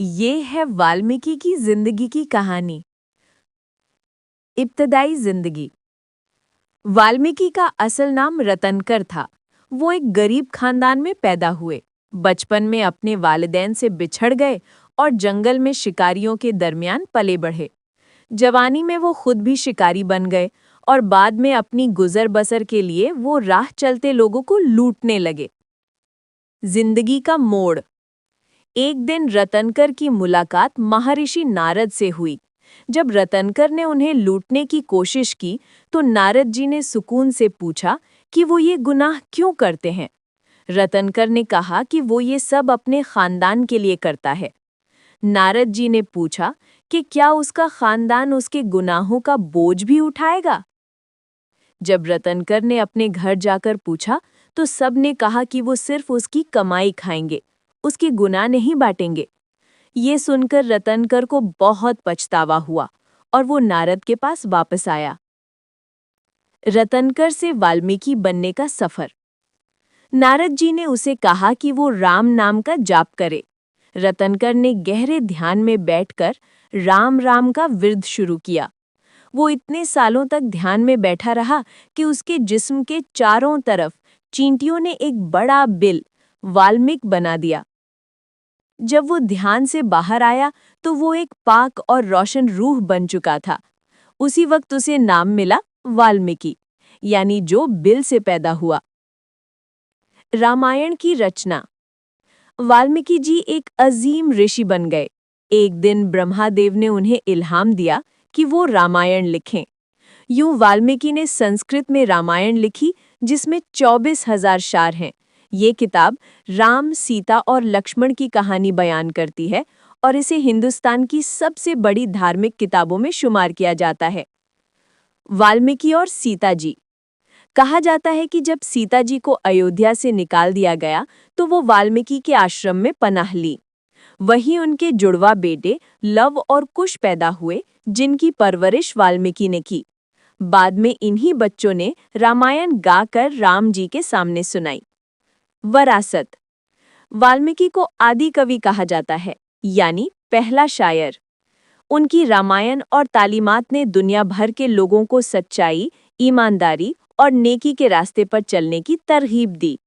ये है वाल्मीकि की जिंदगी की कहानी। इब्तदाई जिंदगी। वाल्मीकि का असल नाम रतनकर था। वो एक गरीब खानदान में पैदा हुए। बचपन में अपने वालिदैन से बिछड़ गए और जंगल में शिकारियों के दरमियान पले बढ़े। जवानी में वो खुद भी शिकारी बन गए और बाद में अपनी गुजर बसर के लिए वो राह चलते लोगों को लूटने लगे। जिंदगी का मोड़। एक दिन रतनकर की मुलाकात महर्षि नारद से हुई। जब रतनकर ने उन्हें लूटने की कोशिश की तो नारद जी ने सुकून से पूछा कि वो ये गुनाह क्यों करते हैं। रतनकर ने कहा कि वो ये सब अपने खानदान के लिए करता है। नारद जी ने पूछा कि क्या उसका खानदान उसके गुनाहों का बोझ भी उठाएगा। जब रतनकर ने अपने घर जाकर पूछा तो सब ने कहा कि वो सिर्फ उसकी कमाई खाएंगे, उसके गुनाह नहीं बांटेंगे। ये सुनकर रतनकर को बहुत पछतावा हुआ और वो नारद के पास वापस आया। रतनकर से वाल्मीकि बनने का सफर। नारद जी ने उसे कहा कि वो राम नाम का जाप करे। रतनकर ने गहरे ध्यान में बैठकर राम राम का विर्द शुरू किया। वो इतने सालों तक ध्यान में बैठा रहा कि उसके जिस्म के चारों तरफ चींटियों ने एक बड़ा बिल वाल्मीकि बना दिया। जब वो ध्यान से बाहर आया तो वो एक पाक और रोशन रूह बन चुका था। उसी वक्त उसे नाम मिला वाल्मीकि, यानी जो बिल से पैदा हुआ। रामायण की रचना। वाल्मीकि जी एक अजीम ऋषि बन गए। एक दिन ब्रह्मादेव ने उन्हें इल्हाम दिया कि वो रामायण लिखें। यूं वाल्मीकि ने संस्कृत में रामायण लिखी, जिसमें 24,000 शार हैं। ये किताब राम, सीता और लक्ष्मण की कहानी बयान करती है और इसे हिंदुस्तान की सबसे बड़ी धार्मिक किताबों में शुमार किया जाता है। वाल्मीकि और सीता जी। कहा जाता है कि जब सीता जी को अयोध्या से निकाल दिया गया तो वो वाल्मीकि के आश्रम में पनाह ली। वहीं उनके जुड़वा बेटे लव और कुश पैदा हुए, जिनकी परवरिश वाल्मीकि ने की। बाद में इन्हीं बच्चों ने रामायण गाकर राम जी के सामने सुनाई। वरासत। वाल्मीकि को आदि कवि कहा जाता है, यानी पहला शायर। उनकी रामायण और तालीमात ने दुनिया भर के लोगों को सच्चाई, ईमानदारी और नेकी के रास्ते पर चलने की तरगीब दी।